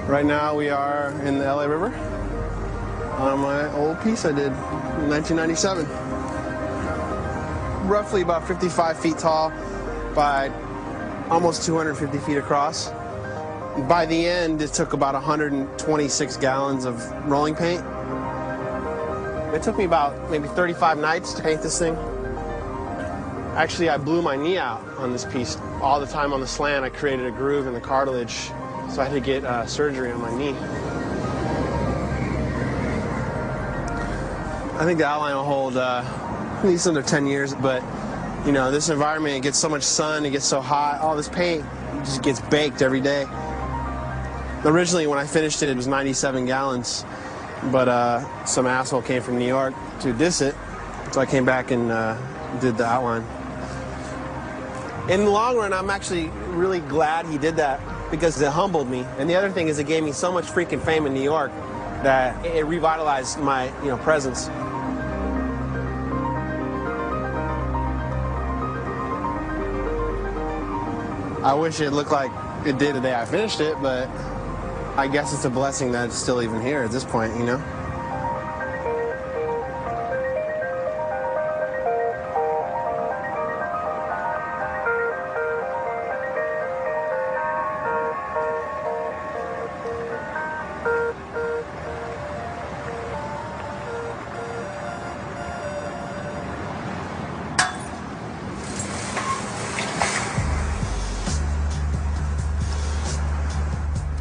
Right now we are in the LA River on my old piece I did in 1997. Roughly about 55 feet tall by almost 250 feet across. By the end, it took about 126 gallons of rolling paint. It took me about maybe 35 nights to paint this thing. Actually, I blew my knee out on this piece. All the time on the slant, I created a groove in the cartilage, so I had to get surgery on my knee. I think the outline will hold at least under 10 years, but you know, this environment, it gets so much sun, it gets so hot, all this paint just gets baked every day. Originally, when I finished it, it was 97 gallons, but some asshole came from New York to diss it, so I came back and did the outline. In the long run, I'm actually really glad he did that because it humbled me. And the other thing is it gave me so much freaking fame in New York that it revitalized my, presence. I wish it looked like it did the day I finished it, but I guess it's a blessing that it's still even here at this point,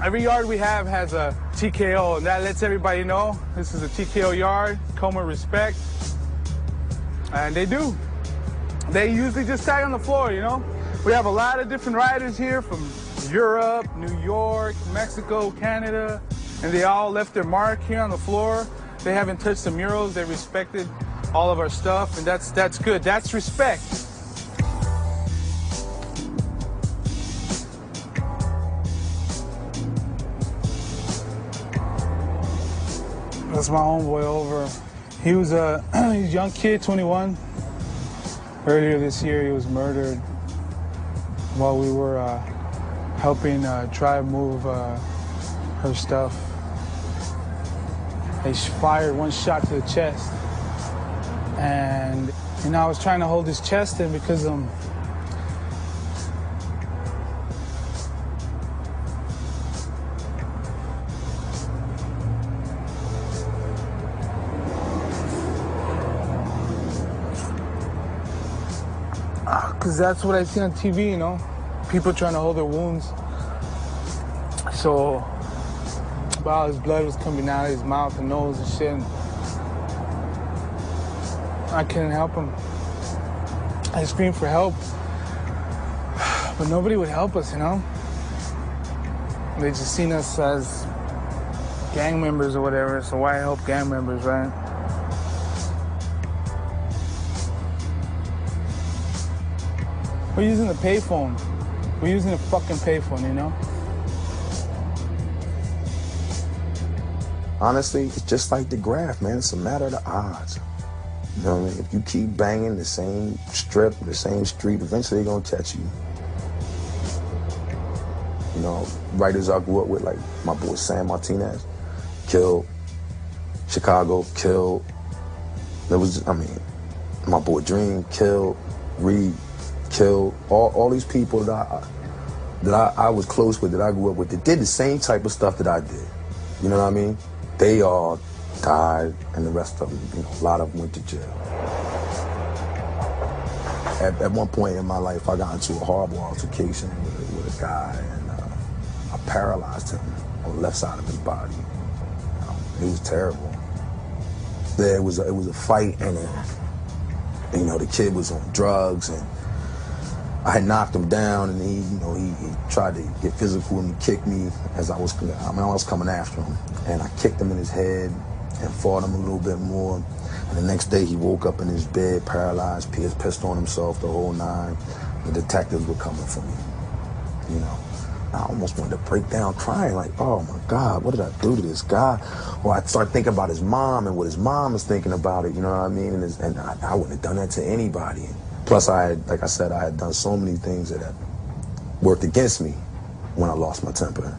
Every yard we have has a TKO, and that lets everybody know this is a TKO yard, come with respect. And they do. They usually just tag on the floor, We have a lot of different riders here from Europe, New York, Mexico, Canada, and they all left their mark here on the floor. They haven't touched the murals. They respected all of our stuff, and that's good. That's respect. That's my homeboy over. He was a young kid, 21. Earlier this year, he was murdered while we were helping tribe move her stuff. They fired one shot to the chest. And, I was trying to hold his chest in because that's what I see on TV, People trying to hold their wounds. So, while his blood was coming out of his mouth and nose and shit, I couldn't help him. I screamed for help, but nobody would help us, They just seen us as gang members or whatever, so why help gang members, right? We're using the payphone. We're using a fucking payphone, Honestly, it's just like the graph, man. It's a matter of the odds. You know what I mean? If you keep banging the same strip, the same street, eventually they're gonna catch you. Writers I grew up with, like my boy Sam Martinez, killed. Chicago, killed. My boy Dream, killed. Reed, killed. All these people that I was close with, that I grew up with, that did the same type of stuff that I did. You know what I mean? They all died, and the rest of them, a lot of them went to jail. At one point in my life, I got into a horrible altercation with a guy, and I paralyzed him on the left side of his body. It was terrible. It was a fight, and the kid was on drugs, and I had knocked him down, and he tried to get physical, and he kicked me as I was coming after him, and I kicked him in his head and fought him a little bit more. And the next day he woke up in his bed, paralyzed, pissed on himself, the whole nine. The detectives were coming for me. I almost wanted to break down crying, like, oh my God, what did I do to this guy? Or I'd start thinking about his mom and what his mom is thinking about it, you know what I mean? And I wouldn't have done that to anybody. Plus, I had done so many things that had worked against me when I lost my temper.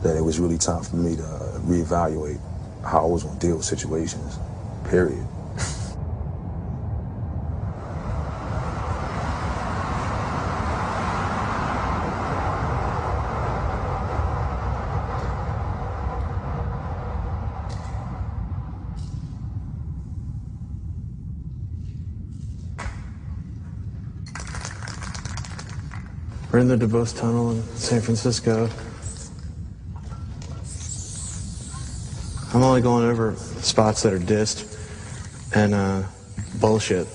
that it was really time for me to reevaluate how I was going to deal with situations, period. We're in the DeBose Tunnel in San Francisco. I'm only going over spots that are dissed and bullshit.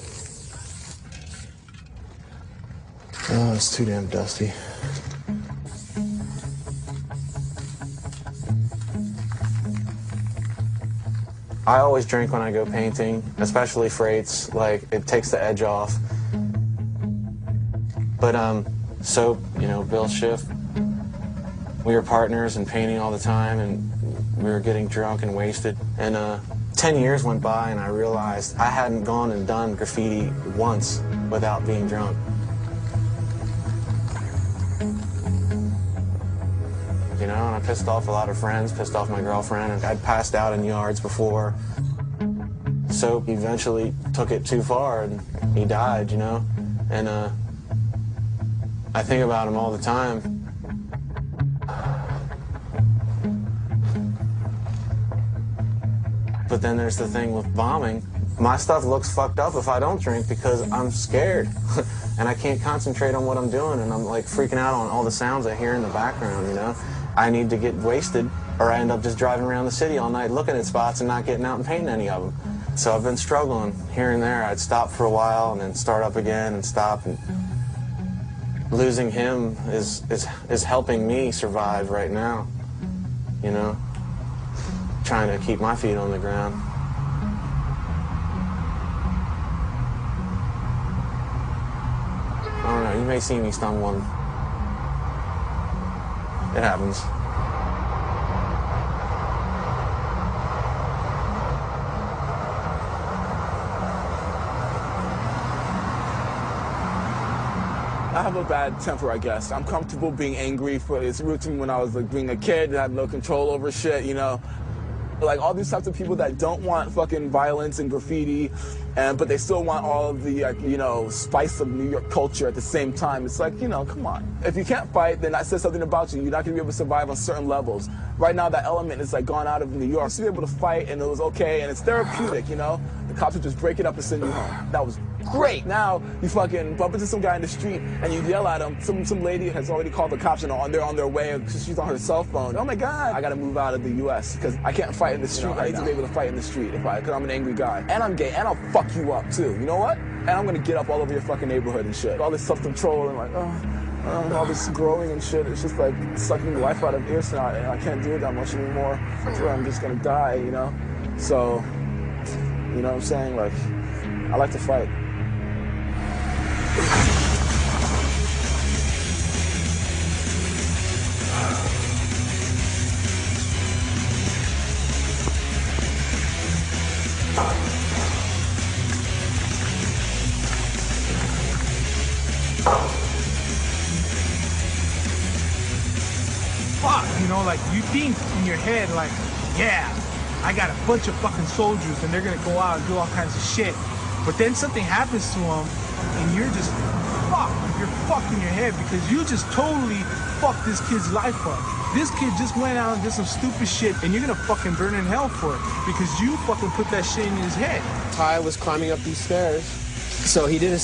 Oh, it's too damn dusty. I always drink when I go painting, especially freights. Like, it takes the edge off. But Soap, you know, Bill Schiff, we were partners in painting all the time, and we were getting drunk and wasted. And 10 years went by, and I realized I hadn't gone and done graffiti once without being drunk. You know, and I pissed off a lot of friends, pissed off my girlfriend, and I'd passed out in yards before. Soap eventually took it too far, and he died, you know? And I think about him all the time. But then there's the thing with bombing. My stuff looks fucked up if I don't drink because I'm scared. And I can't concentrate on what I'm doing, and I'm like freaking out on all the sounds I hear in the background, you know? I need to get wasted, or I end up just driving around the city all night looking at spots and not getting out and painting any of them. So I've been struggling here and there. I'd stop for a while and then start up again and stop. And losing him is helping me survive right now, you know? Trying to keep my feet on the ground. I don't know, you may see me stumbling. It happens. I have a bad temper, I guess. I'm comfortable being angry. It's rooted to me when I was like being a kid. I had no control over shit, you know. Like all these types of people that don't want fucking violence and graffiti, but they still want all of the, like, you know, spice of New York culture at the same time. It's like, you know, come on. If you can't fight, then that says something about you. You're not gonna be able to survive on certain levels. Right now, that element is like gone out of New York. I used to be able to fight, and it was okay, and it's therapeutic, you know. The cops would just break it up and send you home. That was great. Now you fucking bump into some guy in the street and you yell at him. Some lady has already called the cops and they're on their way because she's on her cell phone. Oh my God, I gotta move out of the U.S. because I can't fight in the street. I need to be able to fight in the street because I'm an angry guy. And I'm gay, and I'll fuck you up too. You know what? And I'm gonna get up all over your fucking neighborhood and shit. All this self-control and like, all this growing and shit. It's just like sucking the life out of earshot, and I can't do it that much anymore. So I'm just gonna die, you know? So, you know what I'm saying? Like, I like to fight. Fuck, you know, like you think in your head, like, yeah, I got a bunch of fucking soldiers and they're gonna go out and do all kinds of shit. But then something happens to them and you're just fucked. You're fucked in your head because you just totally fucked this kid's life up. This kid just went out and did some stupid shit and you're gonna fucking burn in hell for it because you fucking put that shit in his head. Ty was climbing up these stairs, so he did his